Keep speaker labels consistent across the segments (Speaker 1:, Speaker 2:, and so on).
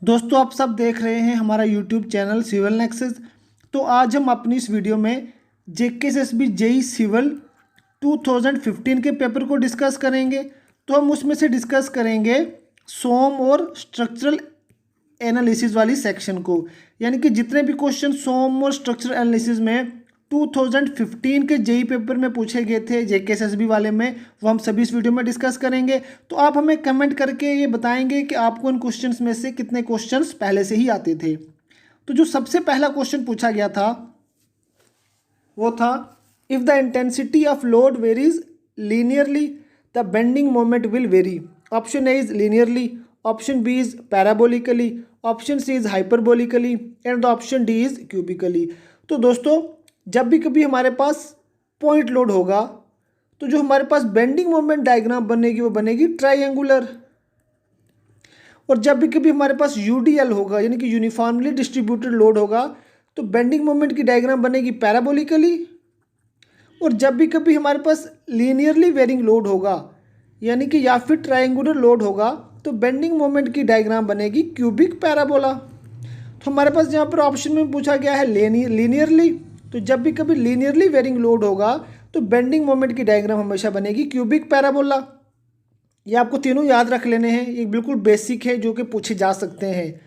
Speaker 1: दोस्तों आप सब देख रहे हैं हमारा यूट्यूब चैनल सिविल नेक्सस। तो आज हम अपनी इस वीडियो में जेकेएसएसबी जेई सिविल 2015 के पेपर को डिस्कस करेंगे। तो हम उसमें से डिस्कस करेंगे सोम और स्ट्रक्चरल एनालिसिस वाली सेक्शन को, यानी कि जितने भी क्वेश्चन सोम और स्ट्रक्चरल एनालिसिस में 2015 के जेई पेपर में पूछे गए थे जेकेएसएसबी वाले में, वो हम सभी इस वीडियो में डिस्कस करेंगे। तो आप हमें कमेंट करके ये बताएंगे कि आपको इन क्वेश्चंस में से कितने क्वेश्चंस पहले से ही आते थे। तो जो सबसे पहला क्वेश्चन पूछा गया था वो था, if the intensity of load varies linearly the bending moment will vary. Option A is linearly, option B is parabolically, option C is hyperbolically and the option D is cubically. तो दोस्तों जब भी कभी हमारे पास पॉइंट लोड होगा तो जो हमारे पास बेंडिंग मोमेंट डायग्राम बनेगी वो बनेगी ट्राइंगुलर, और जब भी कभी हमारे पास यूडीएल होगा यानी कि यूनिफॉर्मली डिस्ट्रीब्यूटेड लोड होगा तो बेंडिंग मोमेंट की डायग्राम बनेगी पैराबोलिकली, और जब भी कभी हमारे पास लीनियरली वेरिंग लोड होगा यानी कि या फिर ट्राइंगुलर लोड होगा तो बेंडिंग मोमेंट की डायग्राम बनेगी क्यूबिक पैराबोला। तो हमारे पास यहाँ पर ऑप्शन में पूछा गया है लीनियरली, तो जब भी कभी लीनियरली वेरिंग लोड होगा तो बेंडिंग मोमेंट की डायग्राम हमेशा बनेगी क्यूबिक पैराबोला। ये आपको तीनों याद रख लेने हैं, ये बिल्कुल बेसिक है जो कि पूछे जा सकते हैं।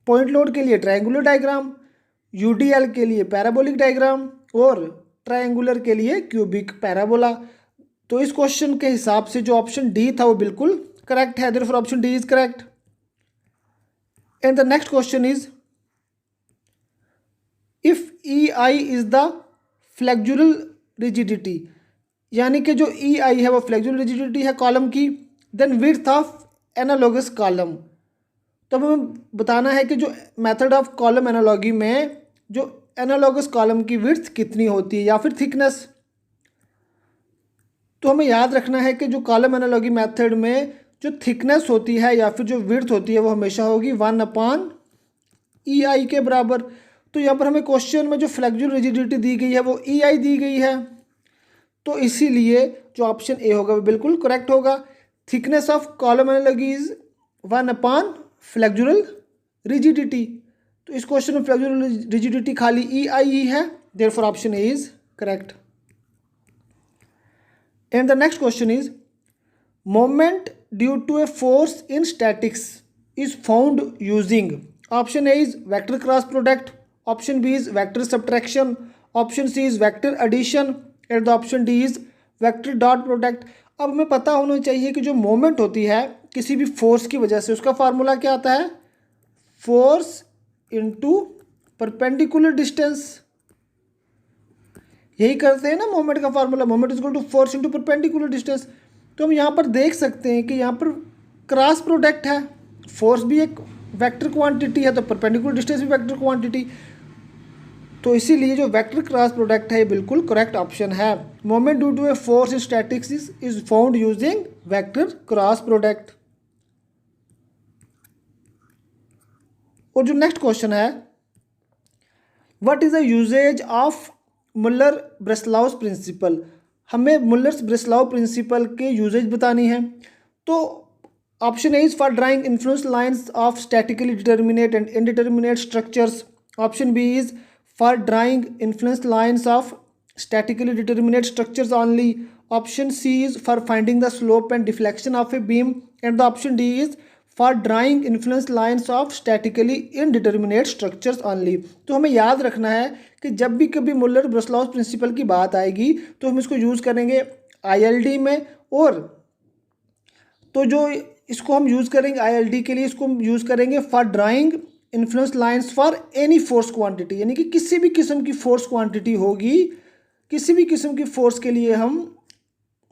Speaker 1: पॉइंट लोड के लिए ट्रायंगुलर डायग्राम, यूडीएल के लिए पैराबोलिक डायग्राम और ट्रायंगुलर के लिए क्यूबिक पैराबोला। तो इस क्वेश्चन के हिसाब से जो ऑप्शन डी था वो बिल्कुल करेक्ट है, therefore option D is correct. And the next question is, if E I is the flexural rigidity, यानी कि जो ई आई है वो फ्लेक्सुरल रिजिडिटी है कॉलम की, then width of analogous column. तो हमें बताना है कि जो मेथड ऑफ कॉलम एनालॉगी में जो एनालॉगस कॉलम की विड्थ कितनी होती है या फिर थिकनेस। तो हमें याद रखना है कि जो कॉलम एनालॉगी मेथड में जो थिकनेस होती है या फिर जो विड्थ होती है वो हमेशा होगी 1/EI के बराबर। तो यहाँ पर हमें क्वेश्चन में जो फ्लेक्सुरल रिजिडिटी दी गई है वो EI दी गई है, तो इसीलिए जो ऑप्शन ए होगा वो बिल्कुल करेक्ट होगा। Thickness of column analogy is 1/फ्लेक्सुरल रिजिडिटी। तो इस क्वेश्चन में फ्लेक्सुरल रिजिडिटी खाली EI ही है, therefore option A is correct. And the next question is, moment due to a force in statics is found using. Option A is vector cross product, option B is vector subtraction, option C is vector addition and the option D is vector dot product. अब हमें पता होना चाहिए कि जो moment होती है किसी भी फोर्स की वजह से उसका फार्मूला क्या आता है, फोर्स इनटू परपेंडिकुलर डिस्टेंस। यही करते हैं ना मोमेंट का formula, moment is equal to force into perpendicular distance. तो हम यहाँ पर देख सकते हैं कि यहाँ पर क्रॉस प्रोडक्ट है, फोर्स भी एक वेक्टर क्वांटिटी है तो परपेंडिकुलर डिस्टेंस भी वेक्टर क्वांटिटी, तो इसीलिए जो वेक्टर क्रॉस प्रोडक्ट है ये बिल्कुल करेक्ट ऑप्शन है। Moment due to a force in statics is found using vector cross product. और जो नेक्स्ट क्वेश्चन है, what is the usage of Muller Breslau's principle. हमें मुल्लर्स ब्रेसलाउ प्रिंसिपल के usage बतानी है। तो option A is for drawing influence lines of statically determinate and indeterminate structures, option B is for drawing influence lines of statically determinate structures only, option C is for finding the slope and deflection of a beam and the option D is for drawing influence lines of statically indeterminate structures only। तो हमें याद रखना है कि जब भी कभी Muller Breslau's principal की बात आएगी तो हम इसको यूज़ करेंगे ILD में, और तो जो इसको हम यूज़ करेंगे ILD के लिए इसको हम यूज़ करेंगे for drawing influence lines for any force quantity, यानी कि किसी भी किस्म की फोर्स क्वांटिटी होगी, किसी भी किस्म की फोर्स के लिए हम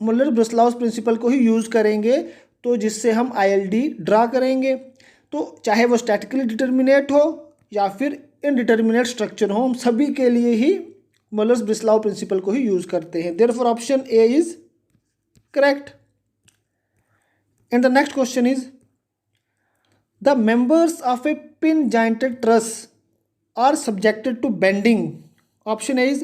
Speaker 1: मुल्लर ब्रेसलाउस प्रिंसिपल को ही यूज़ करेंगे, तो जिससे हम ILD ड्रा करेंगे। तो चाहे वो स्टैटिकली डिटर्मिनेट हो या फिर इनडिटर्मिनेट स्ट्रक्चर हो, हम सभी के लिए ही मुल्लर ब्रेसलाउ प्रिंसिपल को ही यूज़ करते हैं, therefore option A is correct. And the next question is, the members of a pin jointed truss are subjected to bending. Option A is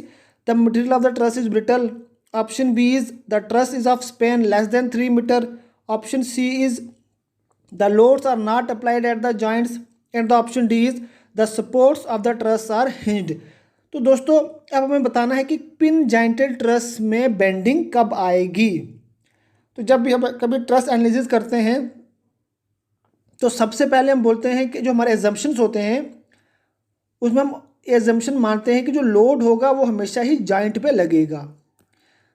Speaker 1: the material of the truss is brittle, option B is the truss is of span less than 3 meter, option C is the loads are not applied at the joints, and the option D is the supports of the truss are hinged. तो दोस्तों अब हमें बताना है कि pin jointed truss में bending कब आएगी। तो जब भी हम कभी ट्रस एनालिसिस करते हैं तो सबसे पहले हम बोलते हैं कि जो हमारे एजम्पशंस होते हैं उसमें हम एजम्पशन मानते हैं कि जो लोड होगा वो हमेशा ही जॉइंट पे लगेगा।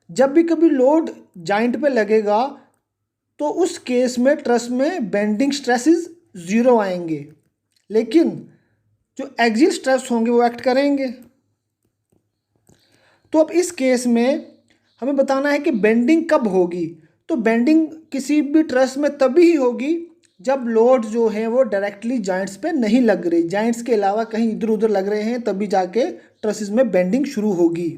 Speaker 1: जब भी कभी लोड जॉइंट पे लगेगा तो उस केस में ट्रस में बेंडिंग स्ट्रेसेस ज़ीरो आएंगे, लेकिन जो एक्सियल स्ट्रेस होंगे वो एक्ट करेंगे। तो अब इस केस में हमें बताना है कि बेंडिंग कब होगी। तो बेंडिंग किसी भी ट्रस में तभी ही होगी जब लोड जो है वो डायरेक्टली जॉइंट्स पे नहीं लग रही, जॉइंट्स के अलावा कहीं इधर उधर लग रहे हैं, तभी जाके ट्रसेस में बेंडिंग शुरू होगी।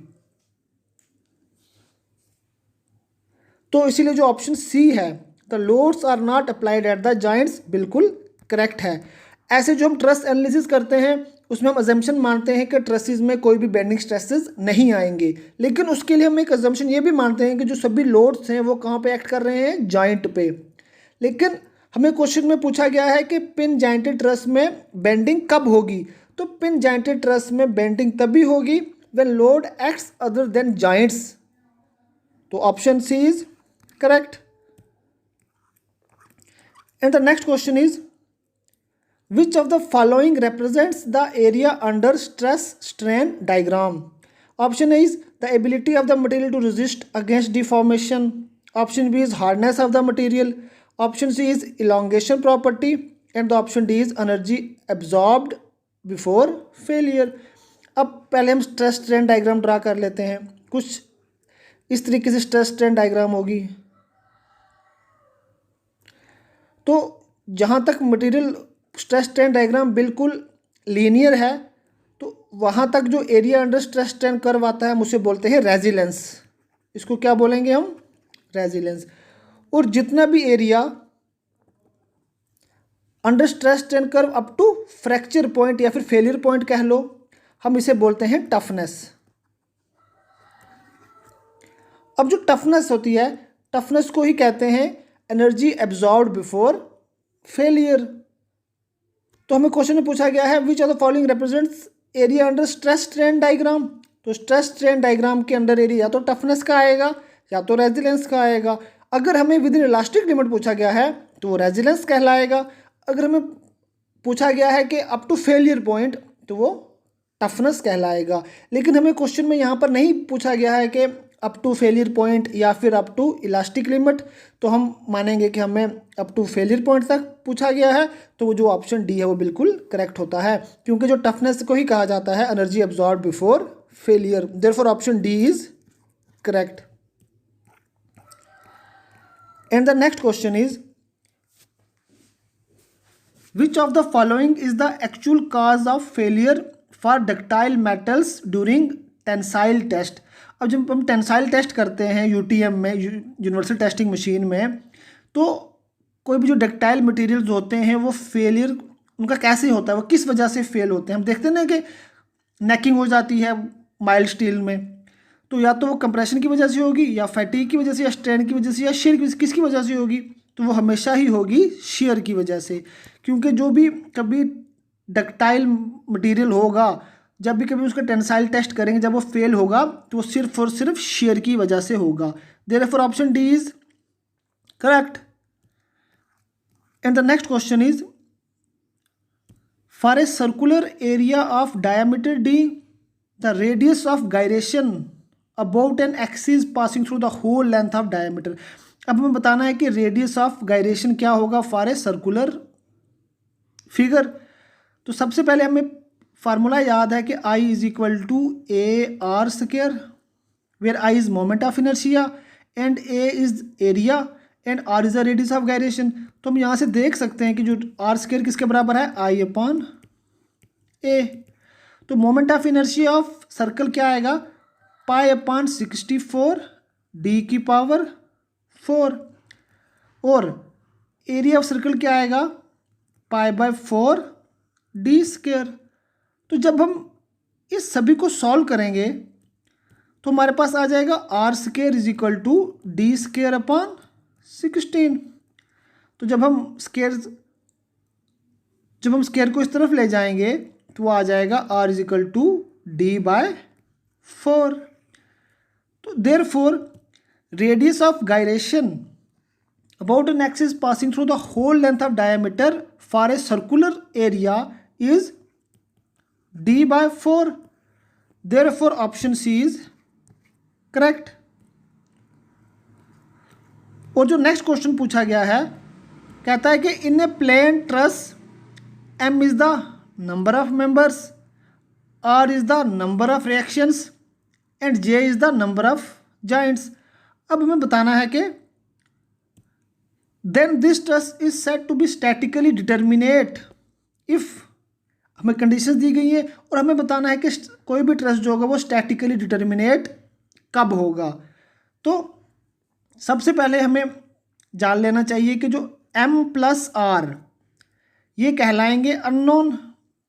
Speaker 1: तो इसीलिए जो ऑप्शन सी है the loads are not applied at the joints बिल्कुल करेक्ट है। ऐसे जो हम ट्रस एनालिसिस करते हैं उसमें हम अजम्पशन मानते हैं कि ट्रसेस में कोई भी बेंडिंग स्ट्रेसेस नहीं आएंगे, लेकिन उसके लिए हम एक अजम्पशन ये भी मानते हैं कि जो सभी लोड्स हैं वो कहाँ पे एक्ट कर रहे हैं, जॉइंट पे। लेकिन हमें क्वेश्चन में पूछा गया है कि पिन जॉइंटेड ट्रस में बेंडिंग कब होगी। तो पिन जॉइंटेड ट्रस में बेंडिंग तभी होगी when load acts other than joints. तो option C is correct. And the next question is which of the following represents the area under stress strain diagram? Option A is the ability of the material to resist against deformation. Option B is hardness of the material. Option C is elongation property. And the option D is energy absorbed before failure. अब पहले हम stress strain diagram draw कर लेते हैं। कुछ इस तरीके से स्ट्रेस स्ट्रेन डायग्राम होगी। तो जहाँ तक मटेरियल स्ट्रेस स्ट्रेन डायग्राम बिल्कुल लीनियर है, तो वहाँ तक जो area under stress strain curve आता है हम उसे बोलते हैं रेजिलेंस। इसको क्या बोलेंगे हम, रेजिलेंस। और जितना भी area under stress strain curve up to fracture point या फिर फेलियर पॉइंट कह लो, हम इसे बोलते हैं टफनेस। अब जो टफनेस होती है, टफनेस को ही कहते हैं एनर्जी एब्जॉर्ब्ड बिफोर फेलियर। तो हमें क्वेश्चन में पूछा गया है विच of the following represents area under stress strain diagram. तो स्ट्रेस स्ट्रेन डायग्राम के अंडर एरिया या तो टफनेस का आएगा या तो रेजिलेंस का आएगा। अगर हमें विद इन इलास्टिक लिमिट पूछा गया है तो वो रेजिलेंस कहलाएगा। अगर हमें पूछा गया है कि अप टू फेलियर पॉइंट तो वो टफनेस कहलाएगा। लेकिन हमें क्वेश्चन में यहाँ पर नहीं पूछा गया है कि अप टू फेलियर पॉइंट या फिर अप टू इलास्टिक लिमिट, तो हम मानेंगे कि हमें अप टू फेलियर पॉइंट तक पूछा गया है। तो वो जो ऑप्शन डी है वो बिल्कुल करेक्ट होता है, क्योंकि जो टफनेस को ही कहा जाता है energy absorb before failure. Therefore option D is correct. And the next question is which of the following is the actual cause of failure for ductile metals during tensile test. अब जब हम tensile test करते हैं UTM में, universal testing machine में, तो कोई भी जो डक्टाइल मटेरियल्स होते हैं वो फेलियर उनका कैसे होता है, वो किस वजह से फेल होते हैं। हम देखते हैं ना कि नेकिंग हो जाती है माइल्ड स्टील में, तो या तो वो कंप्रेशन की वजह से होगी या फैटिग की वजह से या स्ट्रेन की वजह से या शेयर किसकी वजह से होगी, तो वो हमेशा ही होगी शेयर की वजह से। क्योंकि जो भी कभी डक्टाइल मटेरियल होगा, जब भी कभी उसका टेंसाइल टेस्ट करेंगे, जब वो फेल होगा तो वो सिर्फ और सिर्फ शेयर की वजह से होगा। Therefore option D is correct. And the next question is for a circular area of diameter D the radius of gyration about an axis passing through the whole length of diameter. अब हमें बताना है कि radius of gyration क्या होगा for a circular figure. तो सबसे पहले हमें फार्मूला याद है कि I is equal to A R square, where I is moment of inertia and A is area and R is the radius of gyration. तो हम यहाँ से देख सकते हैं कि जो आर स्क्वायर किसके बराबर है, I अपॉन A। तो moment of inertia of circle क्या आएगा, पाई अपॉन 64 D की पावर 4, और एरिया ऑफ सर्कल क्या आएगा, पाई बाय 4 D स्क्वायर। तो जब हम इस सभी को सॉल्व करेंगे तो हमारे पास आ जाएगा R square is equal to D square upon 16। तो जब हम जब हम स्क्वायर को इस तरफ ले जाएंगे तो वो आ जाएगा r is equal to d/4। तो therefore radius of gyration about an axis passing through the whole length of diameter for a circular area is d/4। therefore option C is correct। और जो नेक्स्ट क्वेश्चन पूछा गया है कहता है कि in a plane truss m is the number of members, r is the number of reactions and j is the number of joints. अब हमें बताना है कि then this truss is said to be statically determinate if, हमें conditions दी गई है और हमें बताना है कि कोई भी ट्रस जो होगा वो स्टैटिकली डिटर्मिनेट कब होगा। तो सबसे पहले हमें जान लेना चाहिए कि जो m प्लस r ये कहलाएंगे अननोन,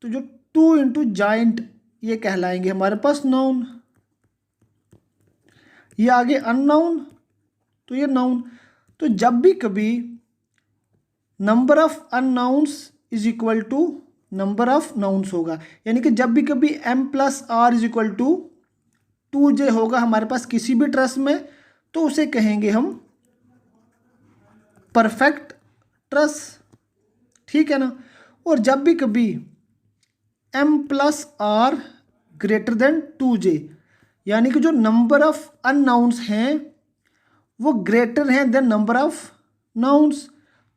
Speaker 1: तो जो 2 इंटू जॉइंट ये कहलाएंगे हमारे पास नोन, ये आगे अननोन तो ये नोन। तो जब भी कभी number of unknowns is equal to number of knowns होगा, यानी कि जब भी कभी m plus r is equal to 2j होगा हमारे पास किसी भी ट्रस में, तो उसे कहेंगे हम परफेक्ट ट्रस, ठीक है ना। और जब भी कभी m plus r greater than 2j, यानी कि जो नंबर ऑफ अननाउंस हैं वो ग्रेटर हैं देन नंबर ऑफ नाउंस,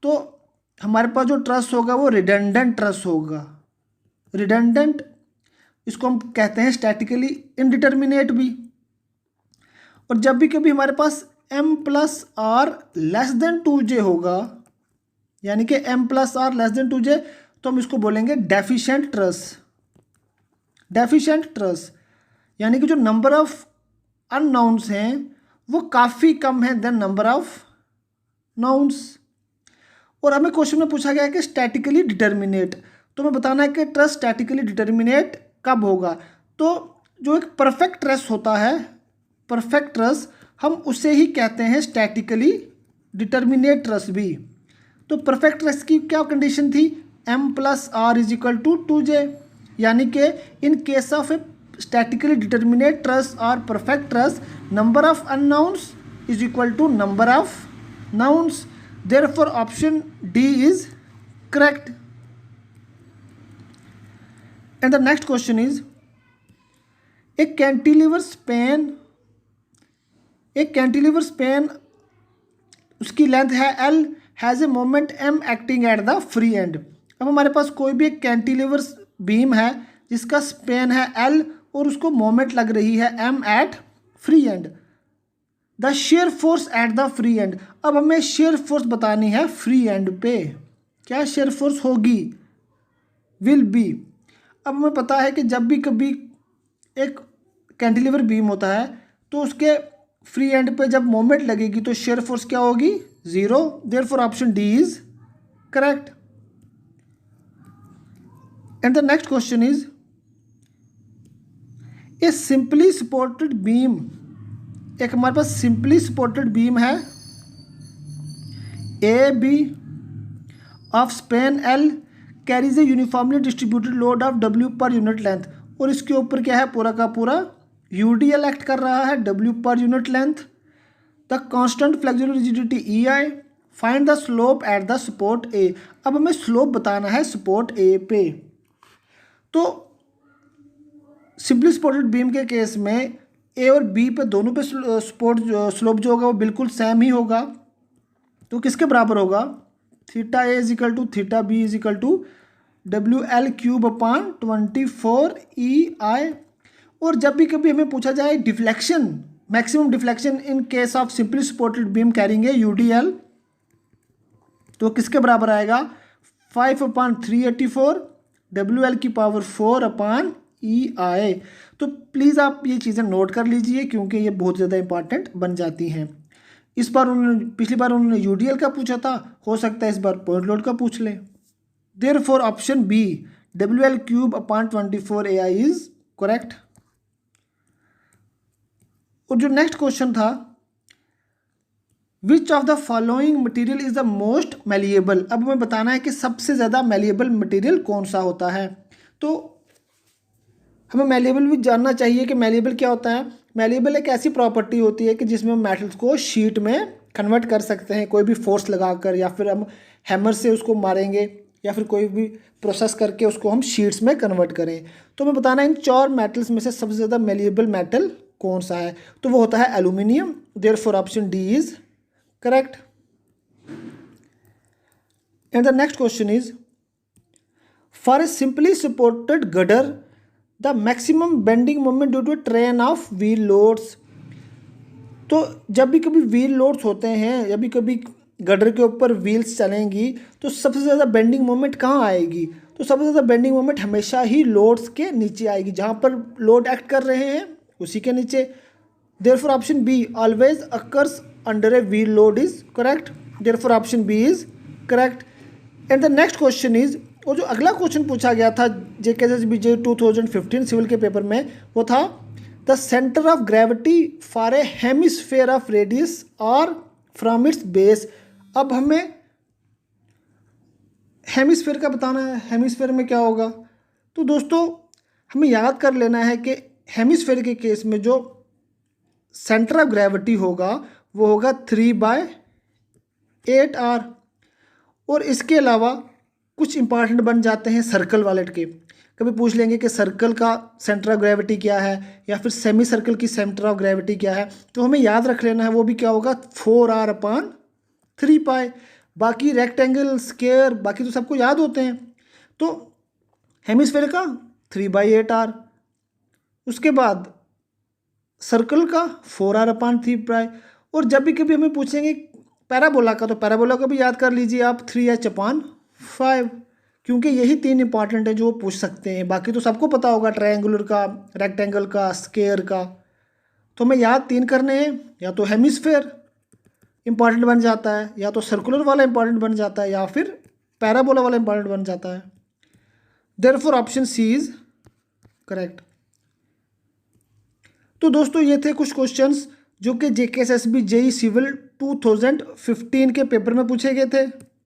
Speaker 1: तो हमारे पास जो ट्रस होगा वो रिडंडेंट ट्रस होगा। रिडंडेंट इसको हम कहते हैं स्टैटिकली इनडिटर्मिनेट भी। और जब भी कभी हमारे पास m plus r less than 2j होगा, यानी कि m plus r less than 2j, तो हम इसको बोलेंगे डेफिशिएंट ट्रस। डेफिशिएंट ट्रस यानी कि जो नंबर ऑफ अननाउंस हैं वो काफ़ी कम है देन नंबर ऑफ नाउंस। और हमें क्वेश्चन में पूछा गया है कि स्टैटिकली डिटर्मिनेट, तो हमें बताना है कि ट्रस स्टैटिकली डिटर्मिनेट कब होगा। तो जो एक परफेक्ट ट्रस होता है, परफेक्ट ट्रस, हम उसे ही कहते हैं स्टैटिकली डिटर्मिनेट ट्रस भी। तो परफेक्ट ट्रस की क्या कंडीशन थी, m plus r is equal to 2j, यानी कि in case of a statically determinate truss और perfect truss number of unknowns is equal to number of knowns. therefore option D is correct। and the next question is a cantilever span उसकी length है L, has a moment M acting at the free end. अब हमारे पास कोई भी एक cantilever beam है जिसका Spain है L और उसको मोमेंट लग रही है M at free end. The shear force at the free end, अब हमें शेयर फोर्स बतानी है फ्री एंड पे, क्या शेयर फोर्स होगी, विल बी। अब हमें पता है कि जब भी कभी एक कैंटिलीवर बीम होता है तो उसके फ्री एंड पे जब मोमेंट लगेगी तो शेयर फोर्स क्या होगी, 0। Therefore option D is correct. And the next question is a simply supported beam, एक हमारे पास सिंपली सपोर्टेड बीम है A B of span L carries a uniformly distributed load of W per unit length, और इसके ऊपर क्या है, पूरा का पूरा UDL एक्ट कर रहा है W per unit length. The constant flexural rigidity EI, find the slope at the support A। अब हमें स्लोप बताना है सपोर्ट A पे। तो सिंपली सपोर्टेड बीम के केस में A और B पे दोनों पे स्लोप जो होगा वो बिल्कुल सेम ही होगा, तो किसके बराबर होगा, theta A is equal to theta B is equal to WL³/24 EI। और जब भी कभी हमें पूछा जाए deflection, maximum deflection in case of simply supported beam carrying UDL, तो किसके बराबर आएगा, 5/384 WL⁴/EI। तो प्लीज़ आप ये चीज़ें नोट कर लीजिए क्योंकि ये बहुत ज़्यादा इंपॉर्टेंट बन जाती हैं। इस बार उन्होंने, पिछली बार उन्होंने UDL का पूछा था, हो सकता है इस बार पॉइंट लोड का पूछ लें। Therefore option B WL³ EI is correct. और जो नेक्स्ट क्वेश्चन था, which of the following material is the most malleable. अब हमें बताना है कि सबसे ज़्यादा मैलिएबल मटेरियल कौन सा होता है। तो हमें मैलिएबल भी जानना चाहिए कि मैलिएबल क्या होता है। मैलिएबल एक ऐसी प्रॉपर्टी होती है कि जिसमें हम मेटल्स को शीट में कन्वर्ट कर सकते हैं, कोई भी फोर्स लगाकर, या फिर हम हैमर से उसको मारेंगे, या फिर कोई भी प्रोसेस करके उसको हम शीट्स में कन्वर्ट करें। तो हमें बताना है इन 4 मेटल्स में से सबसे ज़्यादा मैलिएबल मेटल कौन सा है। तो वो होता है aluminium. Therefore option D is correct. And the next question is, for a simply supported girder the maximum bending moment due to train of wheel loads. तो जब भी कभी व्हील लोड्स होते हैं, जब भी कभी गडर के ऊपर व्हील्स चलेंगी, तो सबसे ज़्यादा बेंडिंग मोमेंट कहाँ आएगी। तो सबसे ज़्यादा बेंडिंग मोमेंट हमेशा ही लोड्स के नीचे आएगी, जहाँ पर लोड एक्ट कर रहे हैं उसी के नीचे। Therefore option B always occurs under a wheel load is correct. Therefore option B is correct. And the next question is, और जो अगला क्वेश्चन पूछा गया था JKSSB 2015 सिविल के पेपर में, वो था the centre of gravity for a hemisphere of radius और फ्रॉम इट्स बेस। अब हमें हेमिस्फेयर का बताना है, हेमिस्फेयर में क्या होगा। तो दोस्तों हमें याद कर लेना है कि हेमिस्फेयर के केस में जो सेंटर ऑफ ग्रेविटी होगा वो होगा 3/8R। और इसके अलावा कुछ इंपॉर्टेंट बन जाते हैं सर्कल वाले के। कभी पूछ लेंगे कि सर्कल का सेंटर ऑफ ग्रेविटी क्या है, या फिर सेमी सर्कल की सेंटर ऑफ ग्रेविटी क्या है। तो हमें याद रख लेना है वो भी क्या होगा, 4R/3π। बाकी रेक्टेंगल, स्क्वायर, बाकी तो सबको याद होते हैं। तो हेमिस्फेयर का 3/8R, उसके बाद सर्कल का 4R/3π। और जब भी कभी हमें पूछेंगे पैराबोला का, तो पैराबोला को भी याद कर लीजिए आप 3H/5, क्योंकि यही 3 इंपॉर्टेंट है जो वो पूछ सकते हैं। बाकी तो सबको पता होगा, ट्रायंगुलर का, रेक्टेंगल का, स्क्वायर का। तो हमें याद 3 करने हैं, या तो हेमिस्फेयर इंपॉर्टेंट बन जाता है, या तो सर्कुलर वाला इंपॉर्टेंट बन जाता है, या फिर पैराबोला वाला इंपॉर्टेंट बन जाता है। Therefore option C is correct. तो दोस्तों ये थे कुछ क्वेश्चंस जो कि JKSSB JEE सिविल 2015 के पेपर में पूछे गए थे।